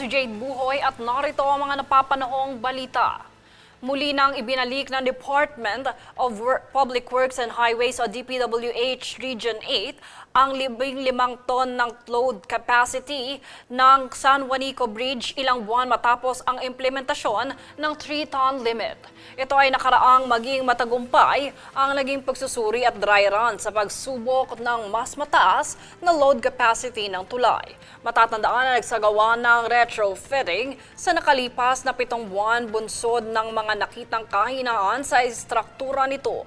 si Jade Buhoy at narito ang mga napapanoong balita. Muli nang ibinalik ng Department of Public Works and Highways o DPWH Region 8 ang 15 ton ng load capacity ng San Juanico Bridge ilang buwan matapos ang implementasyon ng 3-ton limit. Ito ay nakaraang maging matagumpay ang naging pagsusuri at dry run sa pagsubok ng mas mataas na load capacity ng tulay. Matatandaan na nagsagawa ng retrofitting sa nakalipas na 7 buwan bunsod ng mga nakitang kahinaan sa istruktura nito.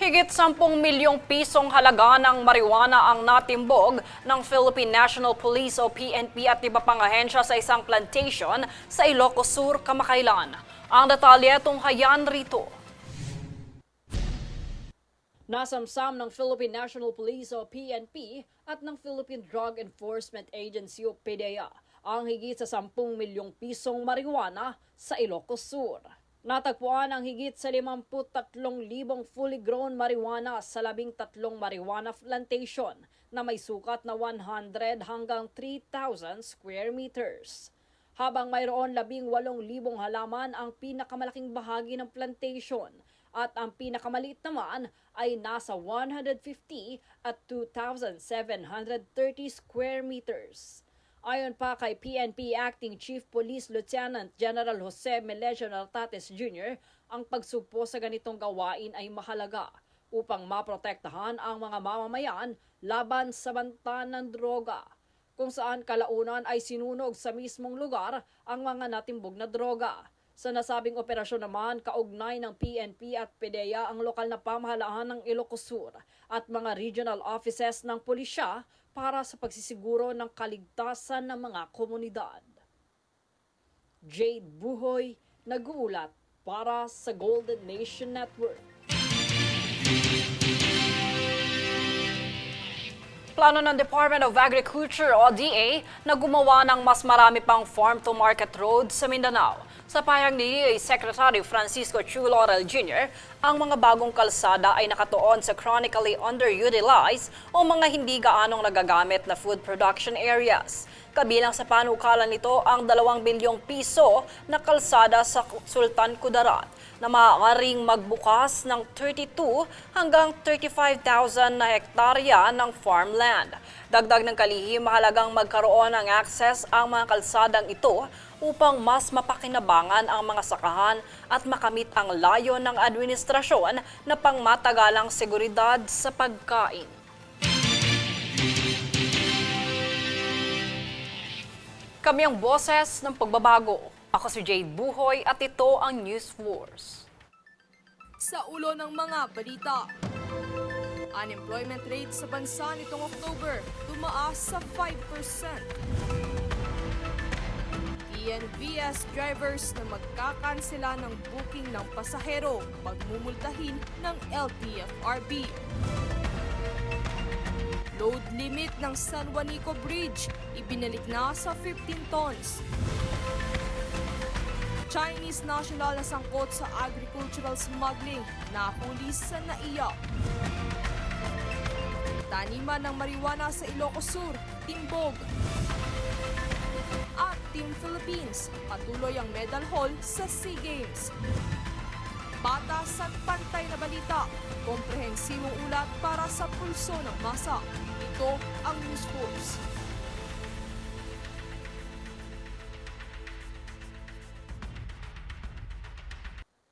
Higit 10 milyong pisong halaga ng marijuana ang natimbog ng Philippine National Police o PNP at iba pang ahensya sa isang plantation sa Ilocos Sur kamakailan. Ang detalye tunghayan rito. Nasamsam ng Philippine National Police o PNP at ng Philippine Drug Enforcement Agency o PDEA ang higit sa 10 milyong pisong marijuana sa Ilocos Sur. Natagpuan ang higit sa 53,000 fully grown marijuana sa 13 marijuana plantation na may sukat na 100 hanggang 3,000 square meters. Habang mayroon 18,000 halaman ang pinakamalaking bahagi ng plantation at ang pinakamaliit naman ay nasa 150 at 2,730 square meters. Ayon pa kay PNP Acting Chief Police Lieutenant General Jose Melesio Nartates Jr., ang pagsugpo sa ganitong gawain ay mahalaga upang maprotektahan ang mga mamamayan laban sa banta ng droga, kung saan kalaunan ay sinunog sa mismong lugar ang mga natimbog na droga. Sa nasabing operasyon naman, kaugnay ng PNP at PDEA ang lokal na pamahalaan ng Ilocos Sur at mga regional offices ng pulisya para sa pagsisiguro ng kaligtasan ng mga komunidad. Jade Buhoy, nag-uulat para sa Golden Nation Network. Plano ng Department of Agriculture o DA na gumawa ng mas marami pang farm-to-market roads sa Mindanao. Sa pahayag ni Secretary Francisco Chu Laurel Jr., ang mga bagong kalsada ay nakatuon sa chronically underutilized o mga hindi gaanong nagagamit na food production areas. Kabilang sa panukalan nito ang 2 bilyong piso na kalsada sa Sultan Kudarat na maaaring magbukas ng 32 hanggang 35,000 na hektarya ng farmland. Dagdag ng kalihim, mahalagang magkaroon ng access ang mga kalsadang ito upang mas mapakinabangan ang mga sakahan at makamit ang layo ng administrasyon na pangmatagalang seguridad sa pagkain. Kami ang boses ng pagbabago. Ako si Jade Buhoy at ito ang News Force. Sa ulo ng mga balita, unemployment rate sa bansa nitong October tumaas sa 5%. PNVS drivers na magkakansela ng booking ng pasahero pagmumultahin ng LTFRB. Load limit ng San Juanico Bridge ibinalik na sa 15 tons. Chinese national na sangkot sa agricultural smuggling nahuli sa NAIA. Taniman ng marijuana sa Ilocos Sur, timbog. At Team Philippines, patuloy ang medal haul sa SEA Games. Patas at pantay na balita, komprehensibong ulat para sa pulso ng masa. Ito ang News Force.